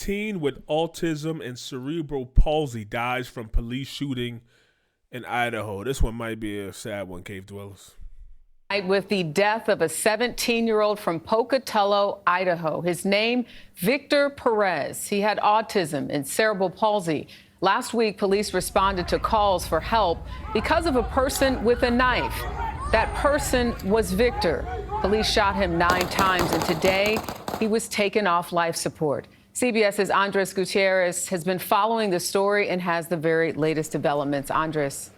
teen with autism and cerebral palsy dies from police shooting in Idaho. This one might be a sad one, Cave Dwellers. With the death of a 17-year-old from Pocatello, Idaho. His name, Victor Perez. He had autism and cerebral palsy. Last week, police responded to calls for help because of a person with a knife. That person was Victor. Police shot him 9 times, and today he was taken off life support. CBS's Andres Gutierrez has been following the story and has the very latest developments. Andres.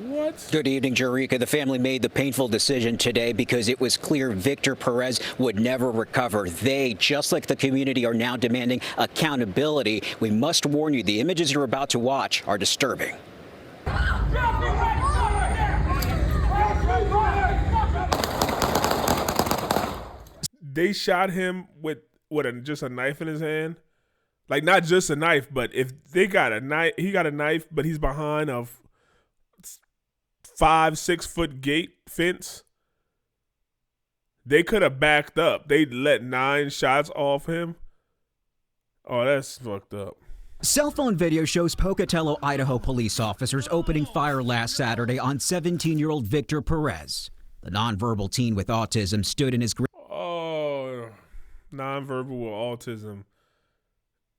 What? Good evening, Jerika. The family made the painful decision today because it was clear Victor Perez would never recover. They, just like the community, are now demanding accountability. We must warn you, the images you're about to watch are disturbing. They shot him with just a knife in his hand. Like, not just a knife, but if they got a knife, he got a knife, but he's behind a 5-6 foot gate fence. They could have backed up. They let 9 shots off him. Oh, that's fucked up. Cell phone video shows Pocatello, Idaho police officers opening fire last Saturday on 17-year-old Victor Perez. The nonverbal teen with autism stood in his nonverbal with autism,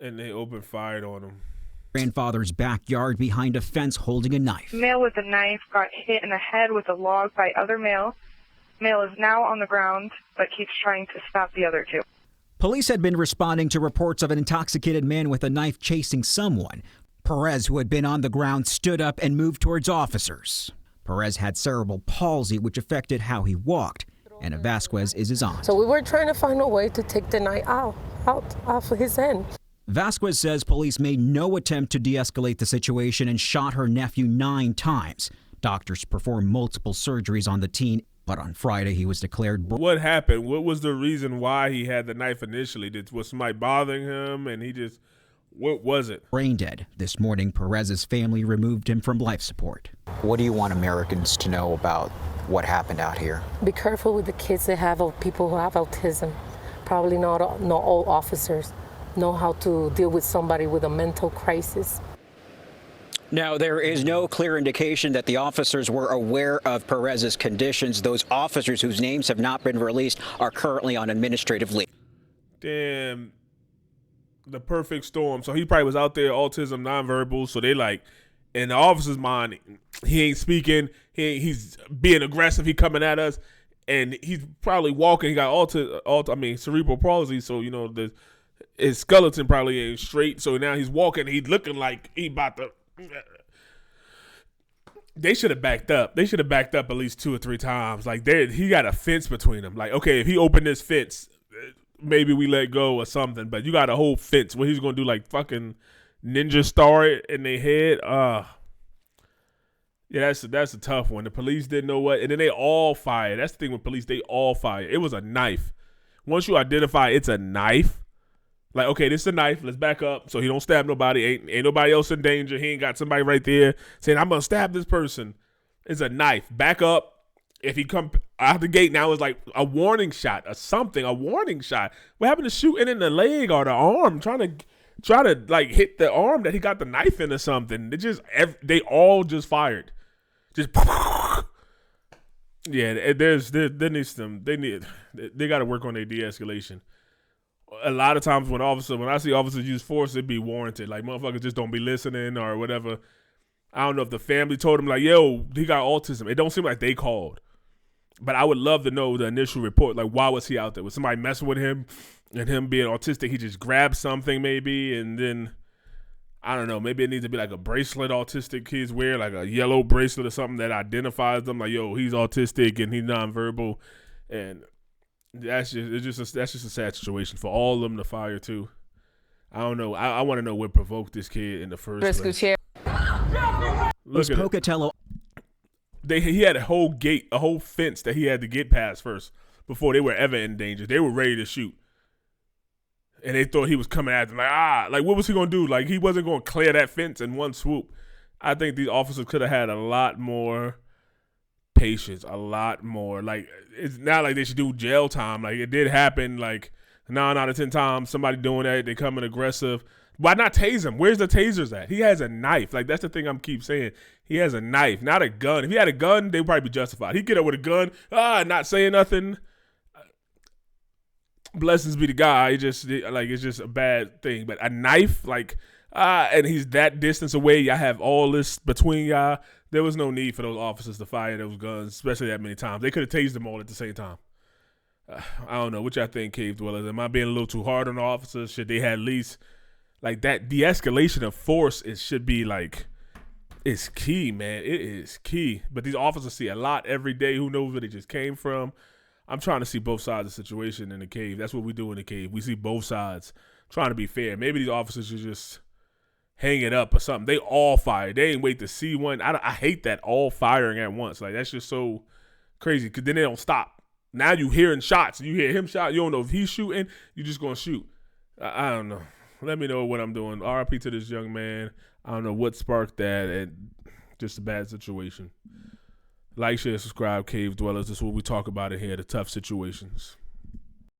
and they opened fire on him. Grandfather's backyard behind a fence holding a knife. Male with a knife got hit in the head with a log by other male. Male is now on the ground, but keeps trying to stop the other 2. Police had been responding to reports of an intoxicated man with a knife chasing someone. Perez, who had been on the ground, stood up and moved towards officers. Perez had cerebral palsy, which affected how he walked. Anna Vasquez is his aunt. So we were trying to find a way to take the knife out off of his hand. Vasquez says police made no attempt to de-escalate the situation and shot her nephew 9 times. Doctors performed multiple surgeries on the teen, but on Friday he was declared. What happened? What was the reason why he had the knife initially? Was somebody bothering him and he just, what was it? Brain dead. This morning, Perez's family removed him from life support. What do you want Americans to know about what happened out here? Be careful with the kids that have people who have autism. Probably not all officers know how to deal with somebody with a mental crisis. Now, there is no clear indication that the officers were aware of Perez's conditions. Those officers whose names have not been released are currently on administrative leave. Damn, the perfect storm. So he probably was out there, autism, nonverbal. So they like, in the officer's mind, he ain't speaking. He's being aggressive. He coming at us, and he's probably walking. He got cerebral palsy. So you know his skeleton probably ain't straight. So now he's walking. He's looking like he about to. They should have backed up. They should have backed up at least 2 or 3 times. Like he got a fence between them. Like, okay, if he opened this fence, maybe we let go or something. But you got a whole fence. What he's gonna do? Like fucking ninja star it in their head. Yeah, that's a tough one. The police didn't know what, and then they all fired. That's the thing with police; they all fire. It was a knife. Once you identify it's a knife, like, okay, this is a knife. Let's back up so he don't stab nobody. Ain't nobody else in danger. He ain't got somebody right there saying I'm gonna stab this person. It's a knife. Back up. If he come out the gate now, it's like a warning shot or something. A warning shot. What happened to shooting in the leg or the arm? Trying to like hit the arm that he got the knife in or something. They all just fired. Just yeah. They got to work on their de-escalation. A lot of times when I see officers use force, it'd be warranted. Like motherfuckers just don't be listening or whatever. I don't know if the family told him like, yo, he got autism. It don't seem like they called. But I would love to know the initial report. Like, why was he out there? Was somebody messing with him? And him being autistic, he just grabbed something maybe, and then I don't know. Maybe it needs to be like a bracelet autistic kids wear, like a yellow bracelet or something that identifies them. Like, yo, he's autistic and he's nonverbal, and that's just a sad situation for all of them to fire too. I don't know. I want to know what provoked this kid in the first place. Look at Pocatello. He had a whole gate, a whole fence that he had to get past first before they were ever in danger. They were ready to shoot. And they thought he was coming at them like what was he going to do? Like, he wasn't going to clear that fence in one swoop. I think these officers could have had a lot more patience, a lot more. Like, it's not like they should do jail time. Like, it did happen. Like, 9 out of 10 times, somebody doing that, they coming aggressive. Why not tase him? Where's the tasers at? He has a knife. Like, that's the thing I'm keep saying. He has a knife, not a gun. If he had a gun, they would probably be justified. He'd get up with a gun, not saying nothing. Blessings be to God. It's just a bad thing. But a knife, and he's that distance away. Y'all have all this between y'all. There was no need for those officers to fire those guns, especially that many times. They could have tased them all at the same time. I don't know. What y'all think, Cave Dwellers? Am I being a little too hard on the officers? Should they have at least, that de-escalation of force, should be it's key, man. It is key. But these officers see a lot every day. Who knows where they just came from? I'm trying to see both sides of the situation in the cave. That's what we do in the cave. We see both sides, trying to be fair. Maybe these officers should just hang it up or something. They all fire. They ain't wait to see one. I hate that, all firing at once. That's just so crazy, because then they don't stop. Now you hearing shots. You hear him shot. You don't know if he's shooting. You just going to shoot. I don't know. Let me know what I'm doing. RIP to this young man. I don't know what sparked that, and just a bad situation. Like, share, subscribe, Cave Dwellers. This is what we talk about in here, the tough situations.